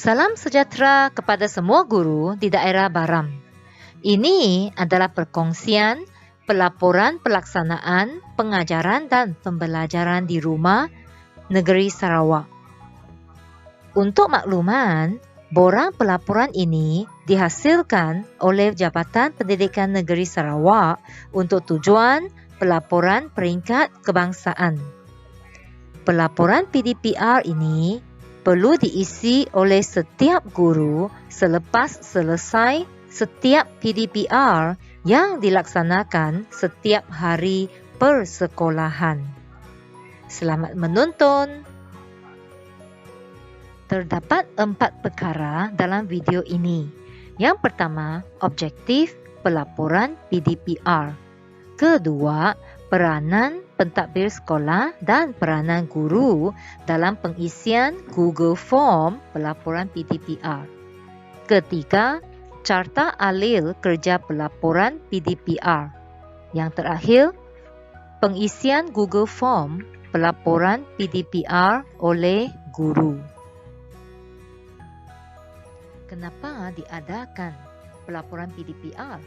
Salam sejahtera kepada semua guru di daerah Baram. Ini adalah perkongsian pelaporan pelaksanaan pengajaran dan pembelajaran di rumah Negeri Sarawak. Untuk makluman, borang pelaporan ini dihasilkan oleh Jabatan Pendidikan Negeri Sarawak untuk tujuan pelaporan peringkat kebangsaan. Pelaporan PDPR ini perlu diisi oleh setiap guru selepas selesai setiap PDPR yang dilaksanakan setiap hari persekolahan. Selamat menonton! Terdapat 4 perkara dalam video ini. Yang pertama, objektif pelaporan PDPR. Kedua, peranan pentadbir sekolah dan peranan guru dalam pengisian Google Form pelaporan PDPR. Ketiga, carta alil kerja pelaporan PDPR. Yang terakhir, pengisian Google Form pelaporan PDPR oleh guru. Kenapa diadakan pelaporan PDPR?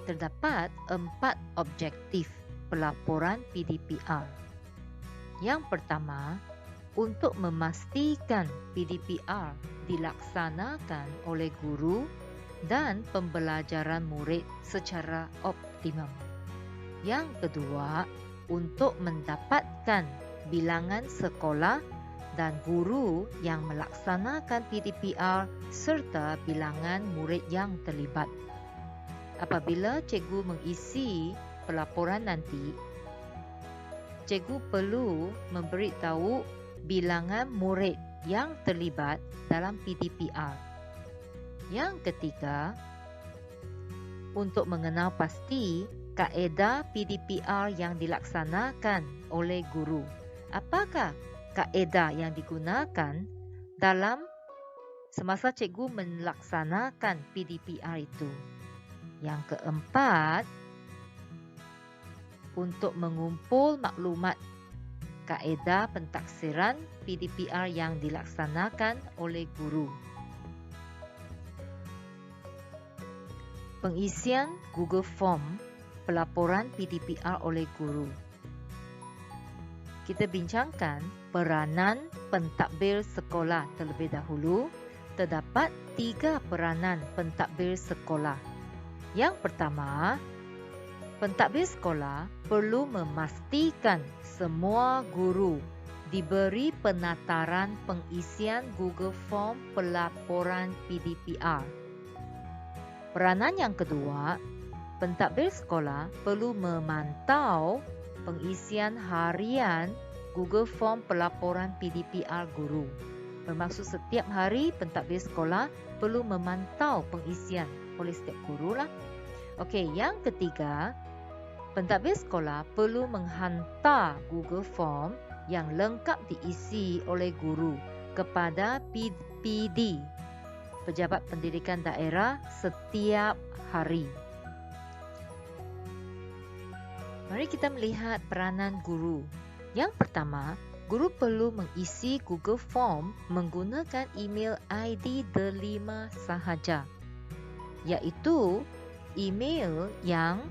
Terdapat 4 objektif pelaporan PDPR. Yang pertama, untuk memastikan PDPR dilaksanakan oleh guru dan pembelajaran murid secara optimum. Yang kedua, untuk mendapatkan bilangan sekolah dan guru yang melaksanakan PDPR serta bilangan murid yang terlibat. Apabila cikgu mengisi pelaporan nanti, cikgu perlu memberitahu bilangan murid yang terlibat dalam PDPR. Yang ketiga, untuk mengenal pasti kaedah PDPR yang dilaksanakan oleh guru. Apakah kaedah yang digunakan dalam semasa cikgu melaksanakan PDPR itu? Yang keempat, untuk mengumpul maklumat kaedah pentaksiran PDPR yang dilaksanakan oleh guru. Pengisian Google Form pelaporan PDPR oleh guru. Kita bincangkan peranan pentadbir sekolah terlebih dahulu. Terdapat 3 peranan pentadbir sekolah. Yang pertama, pentadbir sekolah perlu memastikan semua guru diberi penataran pengisian Google Form pelaporan PDPR. Peranan yang kedua, pentadbir sekolah perlu memantau pengisian harian Google Form pelaporan PDPR guru. Bermaksud setiap hari pentadbir sekolah perlu memantau pengisian oleh setiap guru lah. Okey, yang ketiga, pentadbir sekolah perlu menghantar Google Form yang lengkap diisi oleh guru kepada PD, Pejabat Pendidikan Daerah setiap hari. Mari kita melihat peranan guru. Yang pertama, guru perlu mengisi Google Form menggunakan email ID delima sahaja, iaitu email yang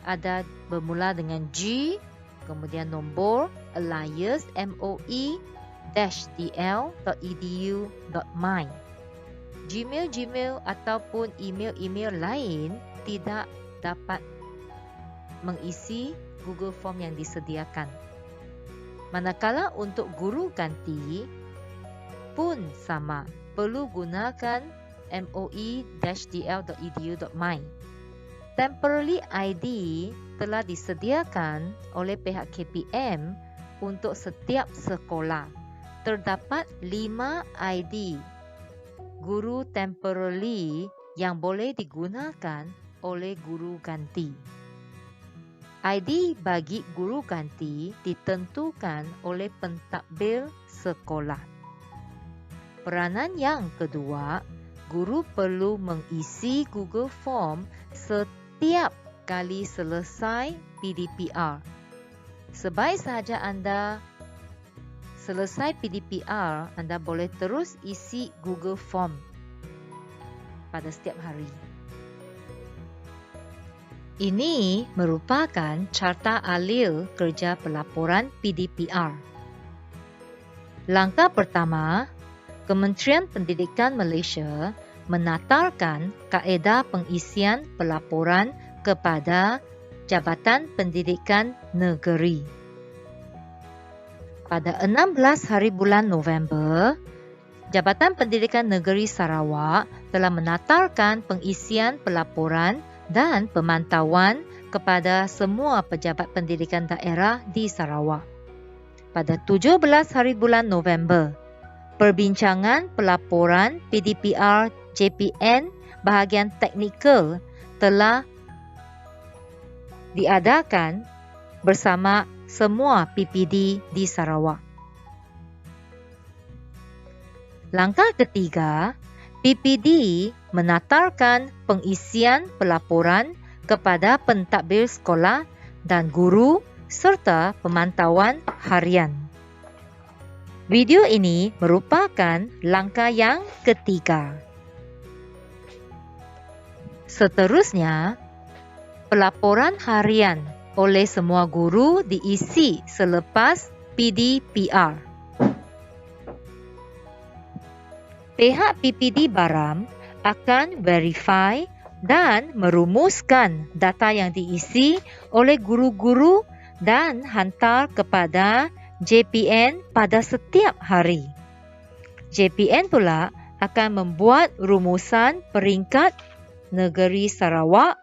ada bermula dengan G, kemudian nombor alias.moe-dl.edu.my. Gmail ataupun email lain tidak dapat mengisi Google Form yang disediakan. Manakala untuk guru ganti pun sama, perlu gunakan moe-dl.edu.my. Temporary ID telah disediakan oleh pihak KPM untuk setiap sekolah. Terdapat 5 ID guru temporary yang boleh digunakan oleh guru ganti. ID bagi guru ganti ditentukan oleh pentadbir sekolah. Peranan yang kedua, guru perlu mengisi Google Form setiap kali selesai PDPR. Sebaik sahaja anda selesai PDPR, anda boleh terus isi Google Form pada setiap hari. Ini merupakan carta alil kerja pelaporan PDPR. Langkah pertama, Kementerian Pendidikan Malaysia menatarkan kaedah pengisian pelaporan kepada Jabatan Pendidikan Negeri. Pada 16 hari bulan November, Jabatan Pendidikan Negeri Sarawak telah menatarkan pengisian pelaporan dan pemantauan kepada semua pejabat pendidikan daerah di Sarawak. Pada 17 hari bulan November, perbincangan pelaporan PDPR JPN bahagian teknikal telah diadakan bersama semua PPD di Sarawak. Langkah ketiga, PPD menatarkan pengisian pelaporan kepada pentadbir sekolah dan guru serta pemantauan harian. Video ini merupakan langkah yang ketiga. Seterusnya, pelaporan harian oleh semua guru diisi selepas PDPR. Pihak PPD Baram akan verify dan merumuskan data yang diisi oleh guru-guru dan hantar kepada JPN pada setiap hari. JPN pula akan membuat rumusan peringkat negeri Sarawak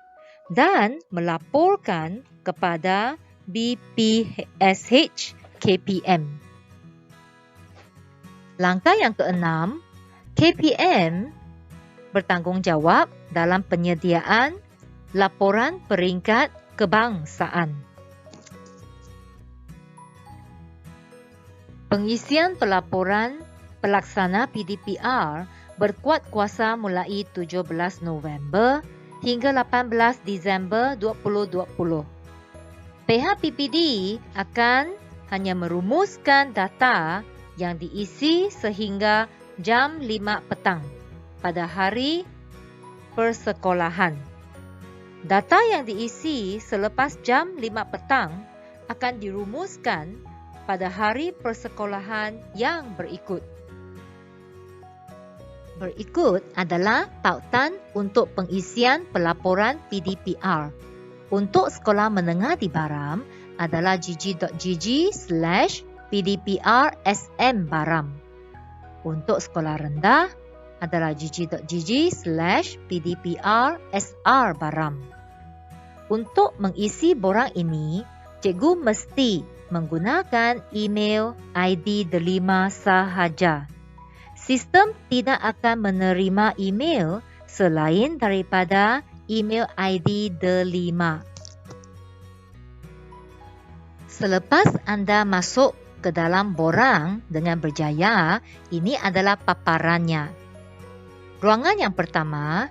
dan melaporkan kepada BPSH KPM. Langkah yang keenam, KPM bertanggungjawab dalam penyediaan laporan peringkat kebangsaan. Pengisian pelaporan pelaksana PDPR berkuat kuasa mulai 17 November hingga 18 Disember 2020. Pihak PPD akan hanya merumuskan data yang diisi sehingga jam 5 petang pada hari persekolahan. Data yang diisi selepas jam 5 petang akan dirumuskan pada hari persekolahan yang berikut. Berikut adalah tautan untuk pengisian pelaporan PDPR. Untuk sekolah menengah di Baram adalah gg.gg/PDPR-SM Baram. Untuk sekolah rendah adalah gg.gg/PDPR-SR Baram. Untuk mengisi borang ini, cikgu mesti menggunakan email ID Delima sahaja. Sistem tidak akan menerima email selain daripada email ID Delima. Selepas anda masuk ke dalam borang dengan berjaya, ini adalah paparannya. Ruangan yang pertama,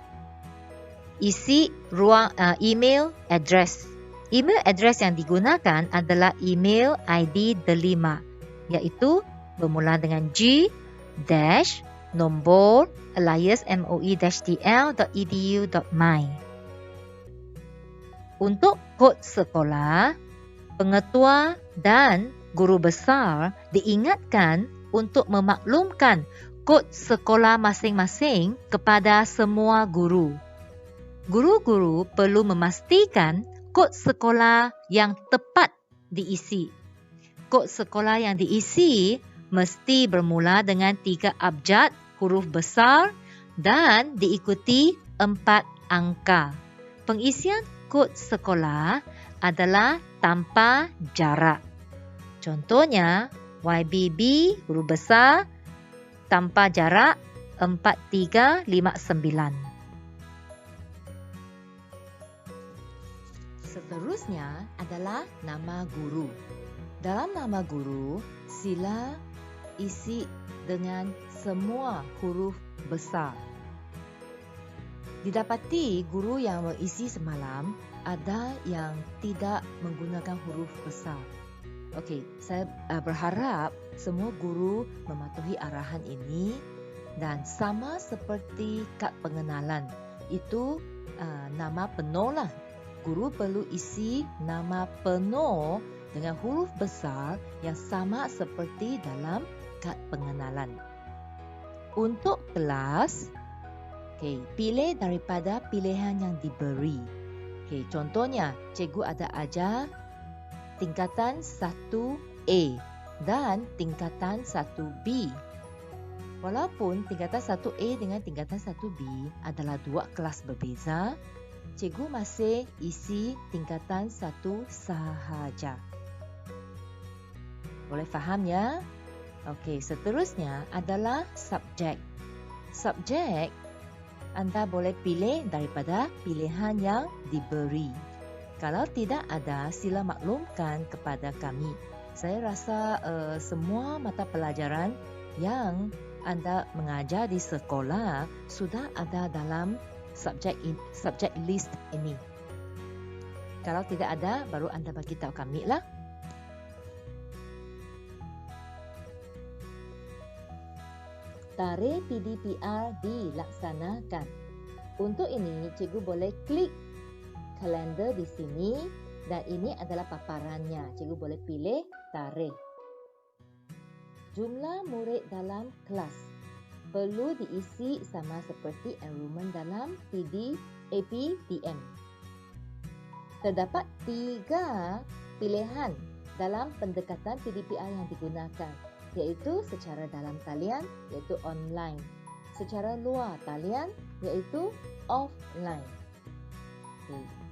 isi ruang email address. Email address yang digunakan adalah email ID Delima, iaitu bermula dengan G-nombor alias.moe-tl.edu.my. Untuk kod sekolah, pengetua dan guru besar diingatkan untuk memaklumkan kod sekolah masing-masing kepada semua guru. Guru-guru perlu memastikan kod sekolah yang tepat diisi. Kod sekolah yang diisi mesti bermula dengan 3 abjad huruf besar dan diikuti 4 angka. Pengisian kod sekolah adalah tanpa jarak. Contohnya, YBB huruf besar tanpa jarak 4359. Seterusnya adalah nama guru. Dalam nama guru, sila isi dengan semua huruf besar. Didapati guru yang mengisi semalam ada yang tidak menggunakan huruf besar. Okey, saya berharap semua guru mematuhi arahan ini dan sama seperti kad pengenalan. Itu nama penuh lah. Guru perlu isi nama penuh dengan huruf besar yang sama seperti dalam kad pengenalan. Untuk kelas, pilih daripada pilihan yang diberi. Contohnya, cikgu ada ajar tingkatan 1A dan tingkatan 1B. Walaupun tingkatan 1A dengan tingkatan 1B adalah dua kelas berbeza, cikgu masih isi tingkatan 1 sahaja. Boleh faham ya? Okey, seterusnya adalah subjek. Subjek, anda boleh pilih daripada pilihan yang diberi. Kalau tidak ada, sila maklumkan kepada kami. Saya rasa semua mata pelajaran yang anda mengajar di sekolah sudah ada dalam subjek list ini. Kalau tidak ada, baru anda bagi tahu kami lah. Tarikh PDPR dilaksanakan. Untuk ini, cikgu boleh klik kalender di sini dan ini adalah paparannya. Cikgu boleh pilih tarikh. Jumlah murid dalam kelas perlu diisi sama seperti enrolment dalam APTM. Terdapat 3 pilihan dalam pendekatan PDPR yang digunakan, iaitu secara dalam talian, iaitu online, secara luar talian, iaitu offline.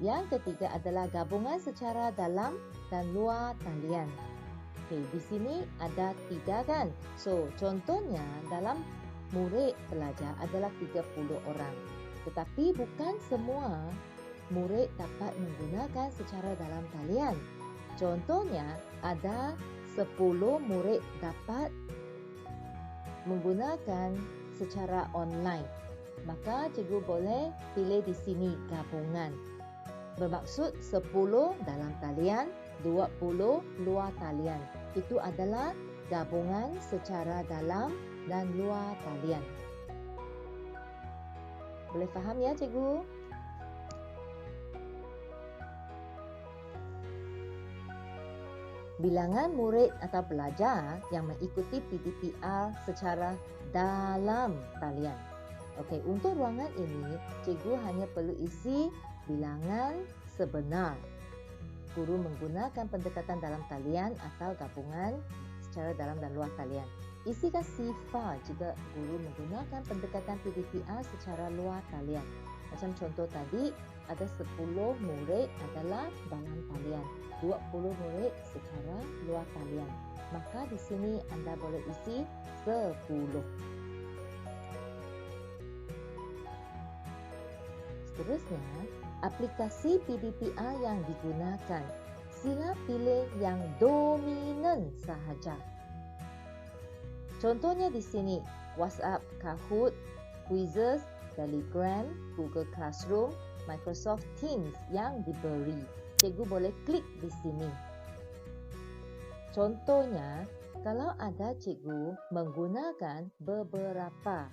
Yang ketiga adalah gabungan secara dalam dan luar talian. Di sini ada 3 kan. So, contohnya dalam murid pelajar adalah 30 orang. Tetapi bukan semua murid dapat menggunakan secara dalam talian. Contohnya ada 10 murid dapat menggunakan secara online. Maka cikgu boleh pilih di sini gabungan. Bermaksud 10 dalam talian, 20 luar talian. Itu adalah gabungan secara dalam dan luar talian. Boleh faham ya cikgu? Bilangan murid atau pelajar yang mengikuti PDPR secara dalam talian. Okey, untuk ruangan ini, cikgu hanya perlu isi bilangan sebenar. Guru menggunakan pendekatan dalam talian atau gabungan secara dalam dan luar talian. Isikan sifar jika guru menggunakan pendekatan PDPR secara luar talian. Macam contoh tadi, ada 10 murid adalah dalam talian, 20 murid secara luar talian. Maka di sini anda boleh isi 10. Seterusnya, aplikasi PDPR yang digunakan. Sila pilih yang dominan sahaja. Contohnya di sini, WhatsApp, Kahoot, Quizzes, Telegram, Google Classroom, Microsoft Teams yang diberi. Cikgu boleh klik di sini. Contohnya, kalau ada cikgu menggunakan beberapa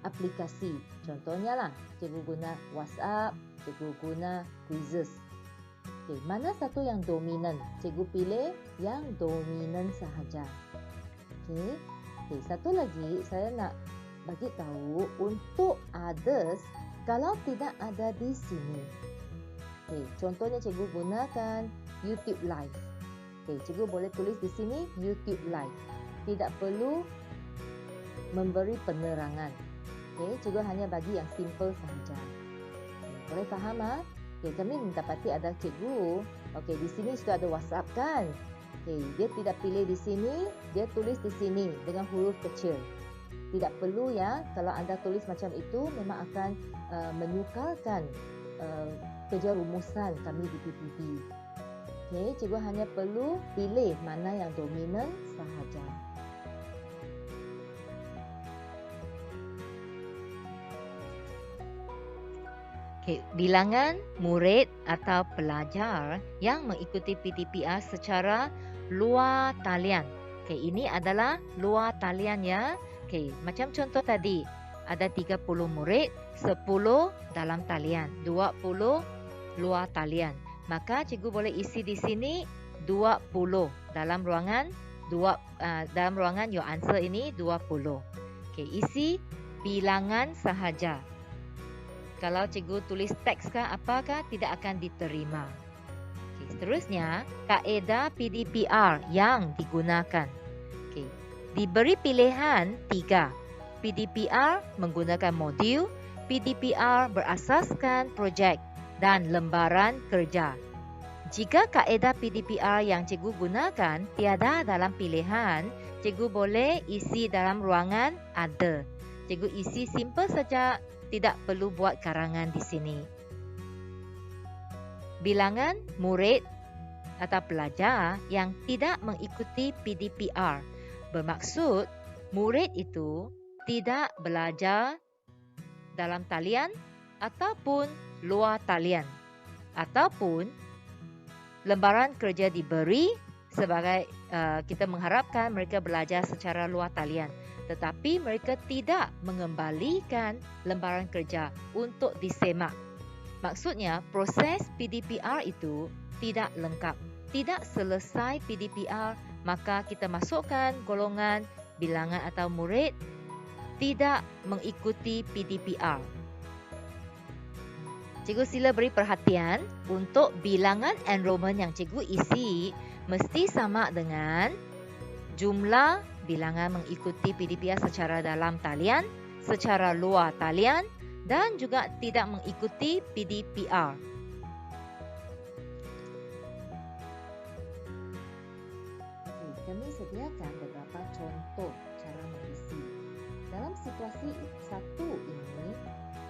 aplikasi. Contohnya lah, cikgu guna WhatsApp, cikgu guna Quizzes. Okay, mana satu yang dominan? Cikgu pilih yang dominan sahaja. Okay, satu lagi saya nak bagi tahu untuk others kalau tidak ada di sini. Okay, contohnya cikgu gunakan YouTube Live. Okay, cikgu boleh tulis di sini YouTube Live. Tidak perlu memberi penerangan. Okay, cikgu hanya bagi yang simple sahaja. Boleh faham ah? Okay, kami mendapati ada cikgu. Okay, di sini sudah ada WhatsApp kan? Okay, dia tidak pilih di sini, dia tulis di sini dengan huruf kecil. Tidak perlu ya, kalau anda tulis macam itu memang akan menyukarkan kerja rumusan kami di PPP. Okay, cikgu hanya perlu pilih mana yang dominan sahaja. Okay, bilangan murid atau pelajar yang mengikuti PDPR secara luar talian. Okay, ini adalah luar talian ya. Okay, macam contoh tadi, ada 30 murid, 10 dalam talian, 20 luar talian. Maka cikgu boleh isi di sini 20 dalam ruangan dalam ruangan your answer ini 20. Okay, isi bilangan sahaja. Kalau cikgu tulis teks kah apakah tidak akan diterima. Okay, seterusnya, kaedah PDPR yang digunakan. Okay, diberi pilihan 3. PDPR menggunakan modul, PDPR berasaskan projek dan lembaran kerja. Jika kaedah PDPR yang cikgu gunakan tiada dalam pilihan, cikgu boleh isi dalam ruangan ada. Cikgu isi simple saja, tidak perlu buat karangan di sini. Bilangan murid atau pelajar yang tidak mengikuti PDPR bermaksud murid itu tidak belajar dalam talian ataupun luar talian, ataupun lembaran kerja diberi sebagai kita mengharapkan mereka belajar secara luar talian, tetapi mereka tidak mengembalikan lembaran kerja untuk disemak. Maksudnya proses PDPR itu tidak lengkap, tidak selesai PDPR, maka kita masukkan golongan bilangan atau murid tidak mengikuti PDPR. Cikgu sila beri perhatian untuk bilangan enrollment yang cikgu isi mesti sama dengan jumlah bilangan mengikuti PDPR secara dalam talian, secara luar talian dan juga tidak mengikuti PDPR. Kami sediakan beberapa contoh cara mengisi. Dalam situasi satu ini,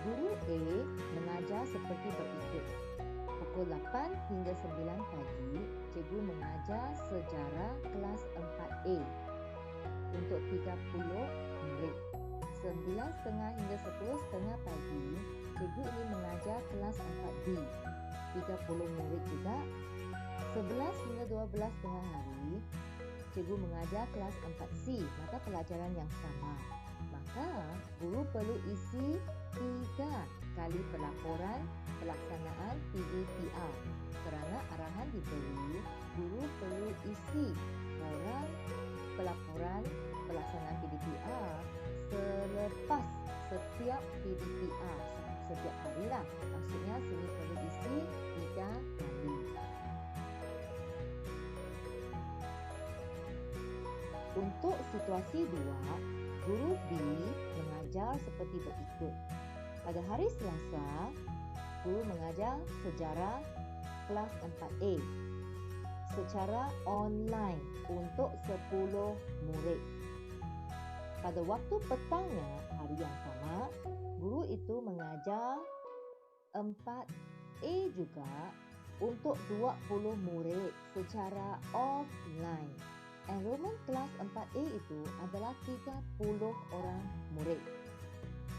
guru A mengajar seperti berikut. Pukul 8 hingga 9 pagi, cikgu mengajar sejarah kelas 4A untuk 30 murid. 9.30 hingga 10.30 pagi, cikgu ini mengajar kelas 4B, 30 murid juga. 11 hingga 12 tengah hari, cikgu mengajar kelas 4C, mata pelajaran yang sama. Maka, guru perlu isi 3 kali pelaporan pelaksanaan PDPR. Kerana arahan diberi, guru perlu isi orang pelaporan pelaksanaan PDPR selepas setiap PDPR. Setiap harilah. Maksudnya, sini perlu isi 3 kali. Untuk situasi 2, guru B mengajar seperti berikut. Pada hari Selasa, guru mengajar sejarah kelas 4A secara online untuk 10 murid. Pada waktu petangnya, hari yang sama, guru itu mengajar 4A juga untuk 20 murid secara offline. Enrollment kelas 4A itu adalah 30 orang murid.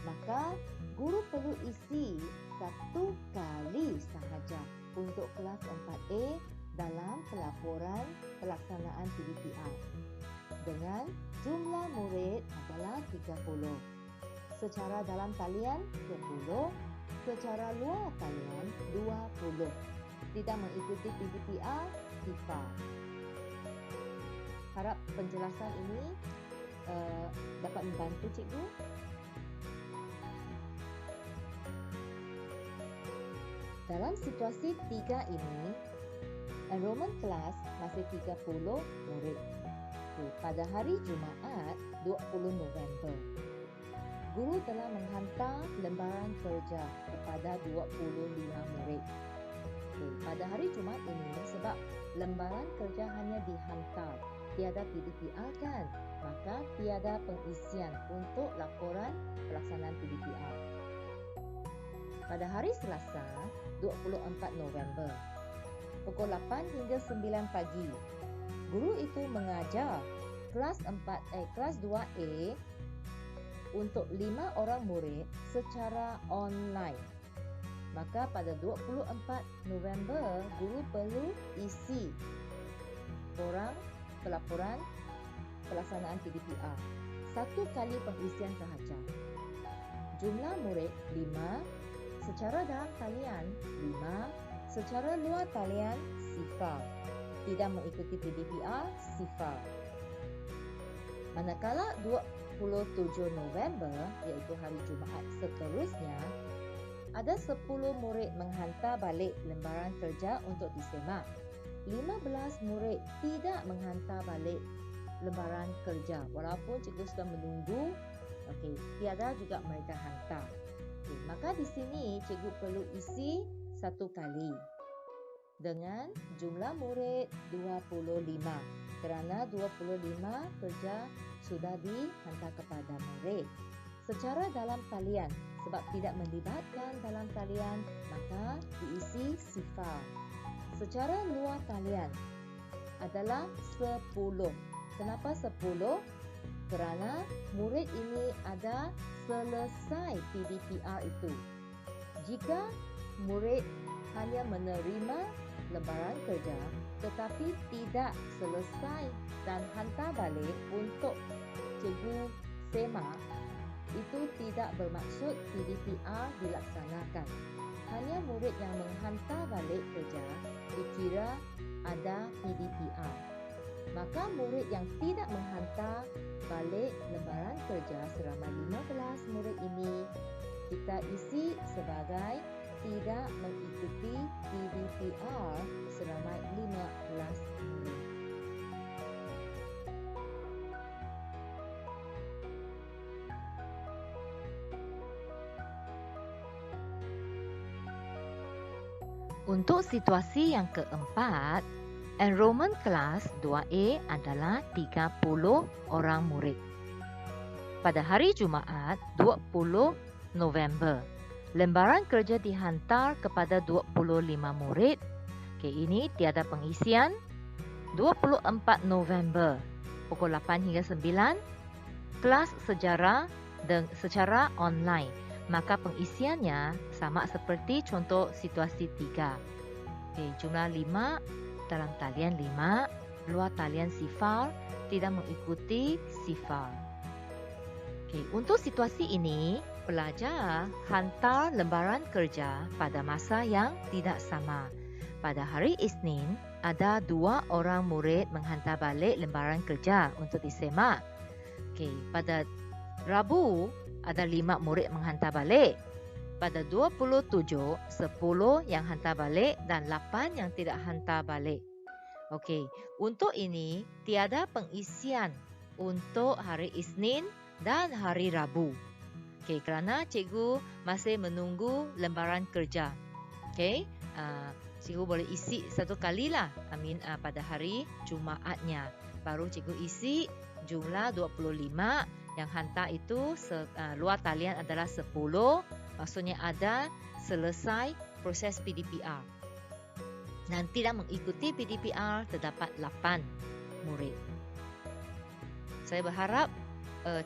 Maka, guru perlu isi 1 kali sahaja untuk kelas 4A dalam pelaporan pelaksanaan PDPR. Dengan jumlah murid adalah 30. Secara dalam talian 10, secara luar talian 20. Tidak mengikuti PDPR, sifar. Harap penjelasan ini dapat membantu cikgu. Dalam situasi 3 ini, enrollment kelas masih 30 murid. Pada hari Jumaat 20 November, guru telah menghantar lembaran kerja kepada 25 murid. Pada hari Jumaat ini, sebab lembaran kerja hanya dihantar, tiada PDPR kan, maka tiada pengisian untuk laporan pelaksanaan PDPR. Pada hari Selasa 24 November, pukul 8 hingga 9 pagi, guru itu mengajar kelas 2A untuk 5 orang murid secara online. Maka pada 24 November, guru perlu isi pelaporan pelaksanaan PDPR. 1 kali pengisian sahaja. Jumlah murid 5, secara dalam talian 5, secara luar talian 0. Tidak mengikuti PDPR 0. Manakala 27 November, iaitu hari Jumaat seterusnya, ada 10 murid menghantar balik lembaran kerja untuk disemak. 15 murid tidak menghantar balik lembaran kerja walaupun cikgu sudah menunggu. Tiada juga mereka hantar. Maka di sini cikgu perlu isi 1 kali dengan jumlah murid 25 kerana 25 kerja sudah dihantar kepada murid. Secara dalam talian, sebab tidak melibatkan dalam talian, maka diisi 0. Secara luar talian adalah 10. Kenapa 10? Kerana murid ini ada selesai PDPR itu. Jika murid hanya menerima lembaran kerja tetapi tidak selesai dan hantar balik untuk cikgu semak, itu tidak bermaksud PDPR dilaksanakan. Hanya murid yang menghantar balik kerja dikira ada PDPR. Maka murid yang tidak menghantar balik lembaran kerja selama 15 murid ini kita isi sebagai tidak mengikuti PDPR selama 15 murid. Untuk situasi yang keempat, enrollment kelas 2A adalah 30 orang murid. Pada hari Jumaat 20 November, lembaran kerja dihantar kepada 25 murid. Ini tiada pengisian. 24 November, pukul 8 hingga 9, kelas sejarah dan secara online. Maka pengisiannya sama seperti contoh situasi 3. Jumlah 5, dalam talian 5, luar talian 0, tidak mengikuti 0. Untuk situasi ini, pelajar hantar lembaran kerja pada masa yang tidak sama. Pada hari Isnin, ada 2 orang murid menghantar balik lembaran kerja untuk disemak. Pada Rabu, ada 5 murid menghantar balik. Pada 27, 10 yang hantar balik dan 8 yang tidak hantar balik. Untuk ini tiada pengisian untuk hari Isnin dan hari Rabu. Kerana cikgu masih menunggu lembaran kerja. Cikgu boleh isi 1 kali lah. Pada hari Jumaatnya. Baru cikgu isi jumlah 25. Yang hantar itu luar talian adalah 10. Maksudnya ada selesai proses PDPR. Dan tidak mengikuti PDPR terdapat 8 murid. Saya berharap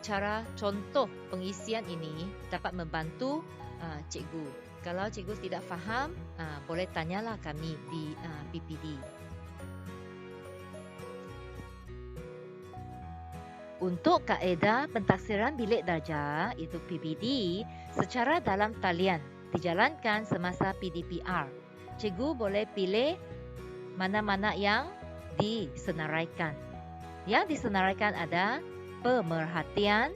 cara contoh pengisian ini dapat membantu cikgu. Kalau cikgu tidak faham, boleh tanyalah kami di PPD. Untuk kaedah pentaksiran bilik darjah, itu PPD, secara dalam talian dijalankan semasa PDPR. Cikgu boleh pilih mana-mana yang disenaraikan. Yang disenaraikan ada pemerhatian,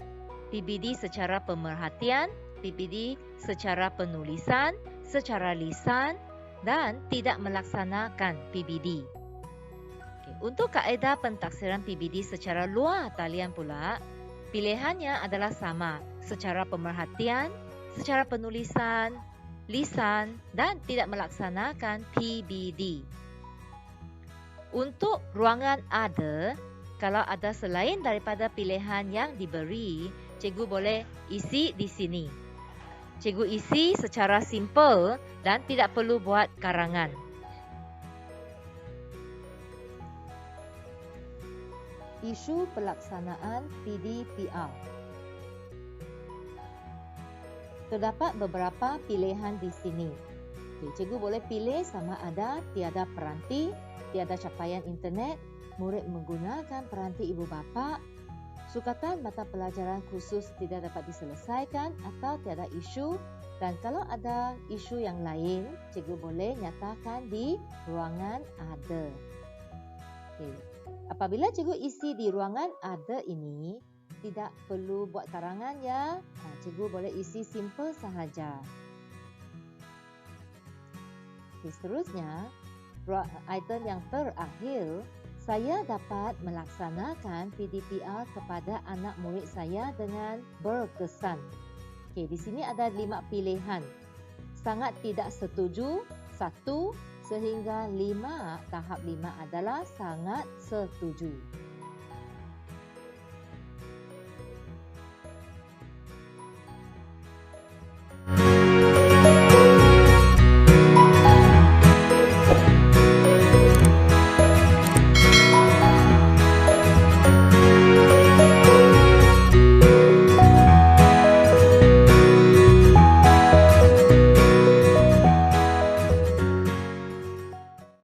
PPD secara pemerhatian, PPD secara penulisan, secara lisan dan tidak melaksanakan PPD. Untuk kaedah pentaksiran PPD secara luar talian pula, pilihannya adalah sama, secara pemerhatian, secara penulisan, lisan dan tidak melaksanakan PPD. Untuk ruangan ada, kalau ada selain daripada pilihan yang diberi, cikgu boleh isi di sini. Cikgu isi secara simple dan tidak perlu buat karangan. Isu pelaksanaan PDPR. Terdapat beberapa pilihan di sini. Cikgu boleh pilih sama ada tiada peranti, tiada capaian internet, murid menggunakan peranti ibu bapa, sukatan mata pelajaran khusus tidak dapat diselesaikan atau tiada isu, dan kalau ada isu yang lain, cikgu boleh nyatakan di ruangan other. Apabila cikgu isi di ruangan other ini, tidak perlu buat karangan ya. Cikgu boleh isi simple sahaja. Seterusnya, item yang terakhir, saya dapat melaksanakan PDPR kepada anak murid saya dengan berkesan. Di sini ada 5 pilihan. Sangat tidak setuju, 1, sehingga tahap 5 adalah sangat setuju.